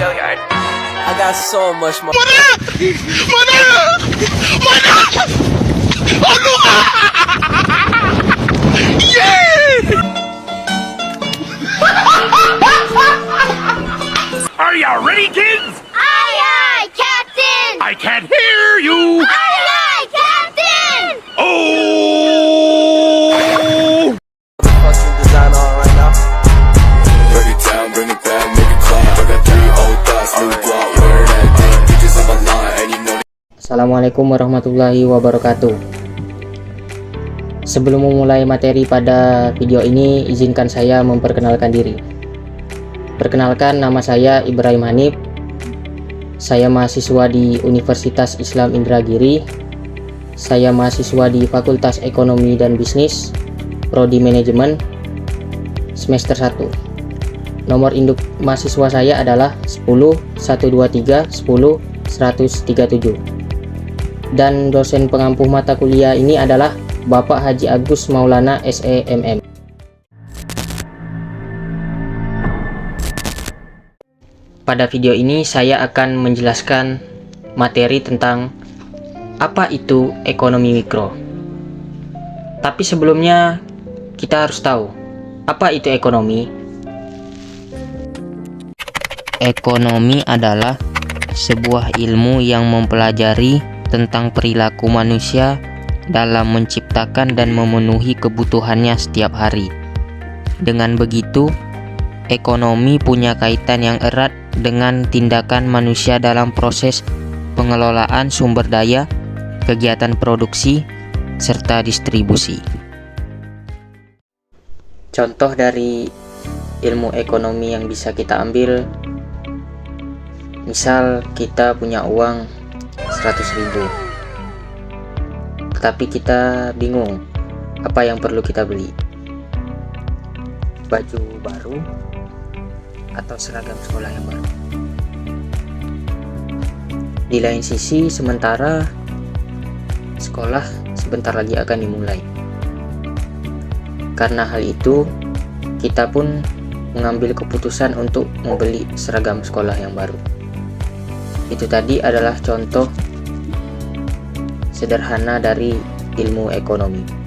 I got so much more. Are you ready, kids? Aye, aye, Captain! I can't hear you. Aye, aye, Captain! Oh! Fucking design on right now. Break it down, bring it back, make it clap. I got 3 old thoughts, new block, where that thing, bitches on my line, and you know. Assalamualaikum warahmatullahi wabarakatuh. Sebelum memulai materi pada video ini, izinkan saya memperkenalkan diri. Perkenalkan, nama saya Ibrahim Hanif. Saya mahasiswa di Universitas Islam Indragiri. Saya mahasiswa di Fakultas Ekonomi dan Bisnis, Prodi Manajemen, semester 1. Nomor induk mahasiswa saya adalah 10 123 10 137. Dan dosen pengampu mata kuliah ini adalah Bapak Haji Agus Maulana SEMM. Pada video ini saya akan menjelaskan materi tentang apa itu ekonomi mikro. Tapi sebelumnya kita harus tahu apa itu ekonomi. Ekonomi adalah sebuah ilmu yang mempelajari tentang perilaku manusia dalam menciptakan dan memenuhi kebutuhannya setiap hari. Dengan begitu, ekonomi punya kaitan yang erat dengan tindakan manusia dalam proses pengelolaan sumber daya, kegiatan produksi, serta distribusi. Contoh dari ilmu ekonomi yang bisa kita ambil, misal kita punya uang 100.000, tetapi kita bingung apa yang perlu kita beli, baju baru atau seragam sekolah yang baru. Di lain sisi, sementara sekolah sebentar lagi akan dimulai. Karena hal itu, kita pun mengambil keputusan untuk membeli seragam sekolah yang baru. Itu tadi adalah contoh sederhana dari ilmu ekonomi.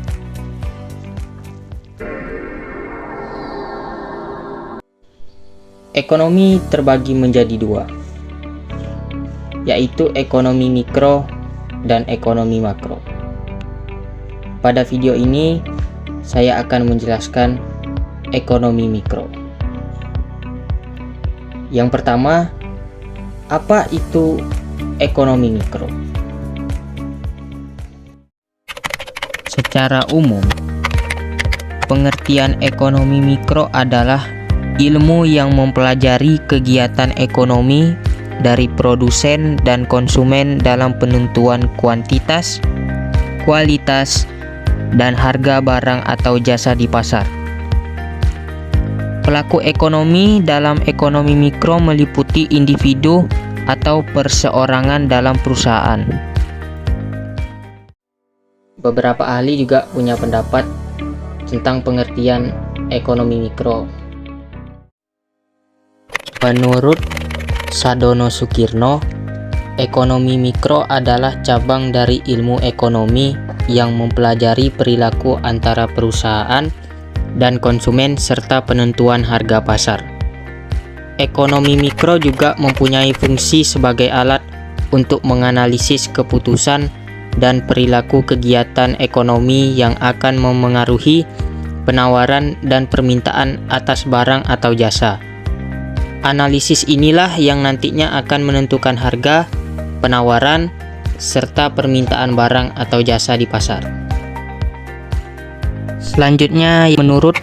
Ekonomi terbagi menjadi dua, yaitu ekonomi mikro dan ekonomi makro. Pada video ini, saya akan menjelaskan ekonomi mikro. Yang pertama, apa itu ekonomi mikro? Secara umum, pengertian ekonomi mikro adalah ilmu yang mempelajari kegiatan ekonomi dari produsen dan konsumen dalam penentuan kuantitas, kualitas, dan harga barang atau jasa di pasar. Pelaku ekonomi dalam ekonomi mikro meliputi individu atau perseorangan dalam perusahaan. Beberapa ahli juga punya pendapat tentang pengertian ekonomi mikro. Menurut Sadono Sukirno, ekonomi mikro adalah cabang dari ilmu ekonomi yang mempelajari perilaku antara perusahaan dan konsumen serta penentuan harga pasar. Ekonomi mikro juga mempunyai fungsi sebagai alat untuk menganalisis keputusan dan perilaku kegiatan ekonomi yang akan memengaruhi penawaran dan permintaan atas barang atau jasa. Analisis inilah yang nantinya akan menentukan harga, penawaran, serta permintaan barang atau jasa di pasar. Selanjutnya, menurut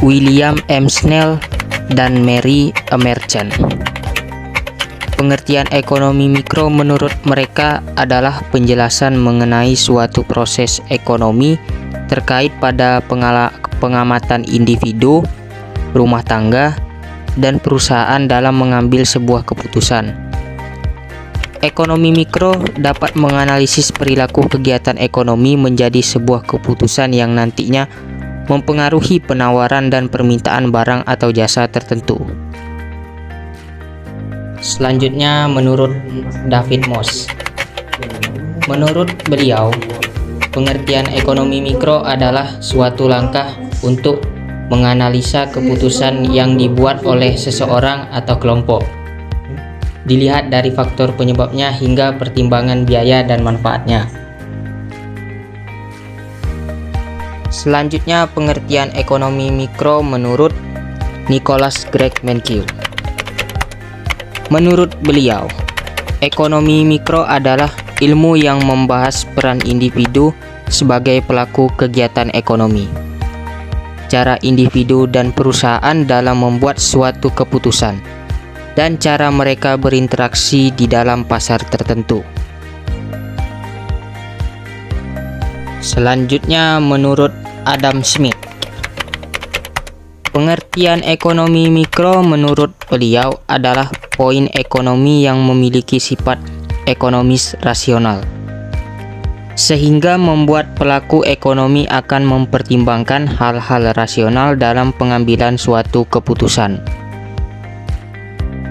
William M. Snell dan Mary Emerson, pengertian ekonomi mikro menurut mereka adalah penjelasan mengenai suatu proses ekonomi terkait pada pengamatan individu, rumah tangga, dan perusahaan dalam mengambil sebuah keputusan. Ekonomi mikro dapat menganalisis perilaku kegiatan ekonomi menjadi sebuah keputusan yang nantinya mempengaruhi penawaran dan permintaan barang atau jasa tertentu. Selanjutnya menurut David Moss. Menurut beliau, pengertian ekonomi mikro adalah suatu langkah untuk menganalisa keputusan yang dibuat oleh seseorang atau kelompok. Dilihat dari faktor penyebabnya hingga pertimbangan biaya dan manfaatnya. Selanjutnya pengertian ekonomi mikro menurut Nicholas Greg Mankiw. Menurut beliau, ekonomi mikro adalah ilmu yang membahas peran individu sebagai pelaku kegiatan ekonomi, cara individu dan perusahaan dalam membuat suatu keputusan, dan cara mereka berinteraksi di dalam pasar tertentu. Selanjutnya menurut Adam Smith. Pengertian ekonomi mikro menurut beliau adalah poin ekonomi yang memiliki sifat ekonomis rasional, sehingga membuat pelaku ekonomi akan mempertimbangkan hal-hal rasional dalam pengambilan suatu keputusan.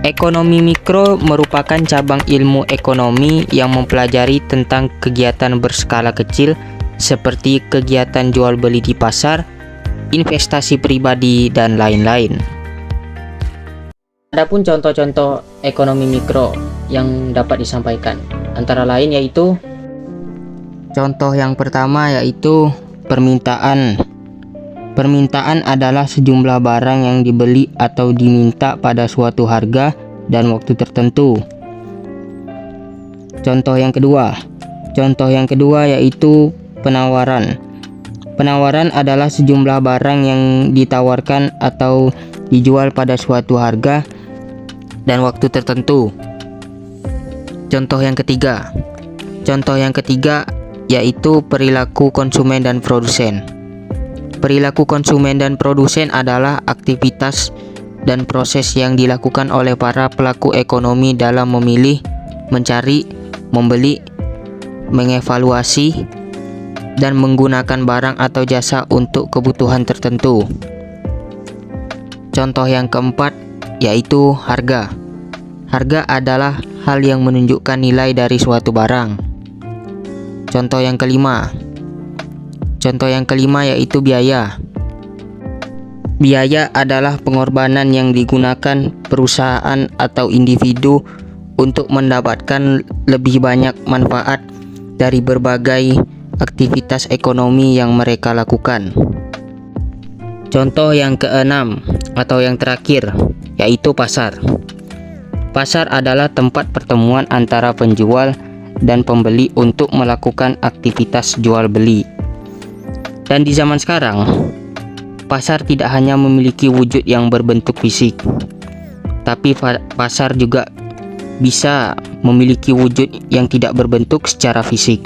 Ekonomi mikro merupakan cabang ilmu ekonomi yang mempelajari tentang kegiatan berskala kecil seperti kegiatan jual beli di pasar, investasi pribadi, dan lain-lain. Adapun contoh-contoh ekonomi mikro yang dapat disampaikan antara lain yaitu contoh yang pertama yaitu permintaan. Permintaan adalah sejumlah barang yang dibeli atau diminta pada suatu harga dan waktu tertentu. Contoh yang kedua yaitu penawaran. Penawaran adalah sejumlah barang yang ditawarkan atau dijual pada suatu harga dan waktu tertentu. Contoh yang ketiga yaitu perilaku konsumen dan produsen. Perilaku konsumen dan produsen adalah aktivitas dan proses yang dilakukan oleh para pelaku ekonomi dalam memilih, mencari, membeli, mengevaluasi, dan menggunakan barang atau jasa untuk kebutuhan tertentu. Contoh yang keempat yaitu harga. Harga adalah hal yang menunjukkan nilai dari suatu barang. Contoh yang kelima yaitu biaya. Biaya adalah pengorbanan yang digunakan perusahaan atau individu untuk mendapatkan lebih banyak manfaat dari berbagai aktivitas ekonomi yang mereka lakukan. Contoh yang keenam atau yang terakhir yaitu pasar. Pasar adalah tempat pertemuan antara penjual dan pembeli untuk melakukan aktivitas jual beli. Dan di zaman sekarang, pasar tidak hanya memiliki wujud yang berbentuk fisik, tapi pasar juga bisa memiliki wujud yang tidak berbentuk secara fisik.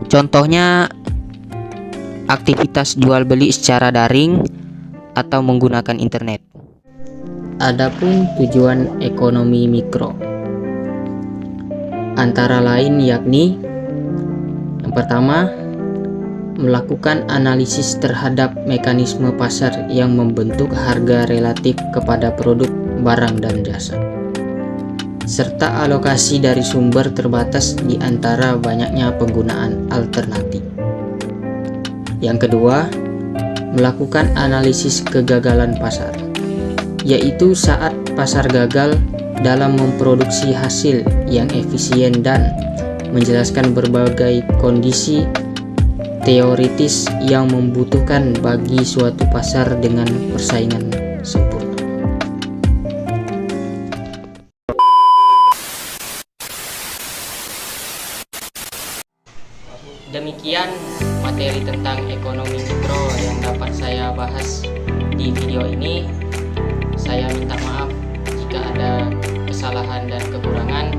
Contohnya aktivitas jual beli secara daring atau menggunakan internet. Adapun tujuan ekonomi mikro antara lain yakni yang pertama, melakukan analisis terhadap mekanisme pasar yang membentuk harga relatif kepada produk, barang, dan jasa, serta alokasi dari sumber terbatas di antara banyaknya penggunaan alternatif. Yang kedua, melakukan analisis kegagalan pasar, yaitu saat pasar gagal dalam memproduksi hasil yang efisien dan menjelaskan berbagai kondisi teoritis yang membutuhkan bagi suatu pasar dengan persaingan sempurna. Demikian materi tentang ekonomi mikro yang dapat saya bahas di video ini. Saya minta maaf jika ada kesalahan dan kekurangan.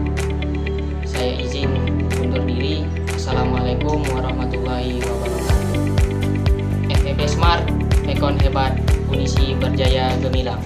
Saya izin undur diri. Assalamualaikum warahmatullahi wabarakatuh. FEB Smart, Ekon Hebat, Unisi Berjaya Gemilang.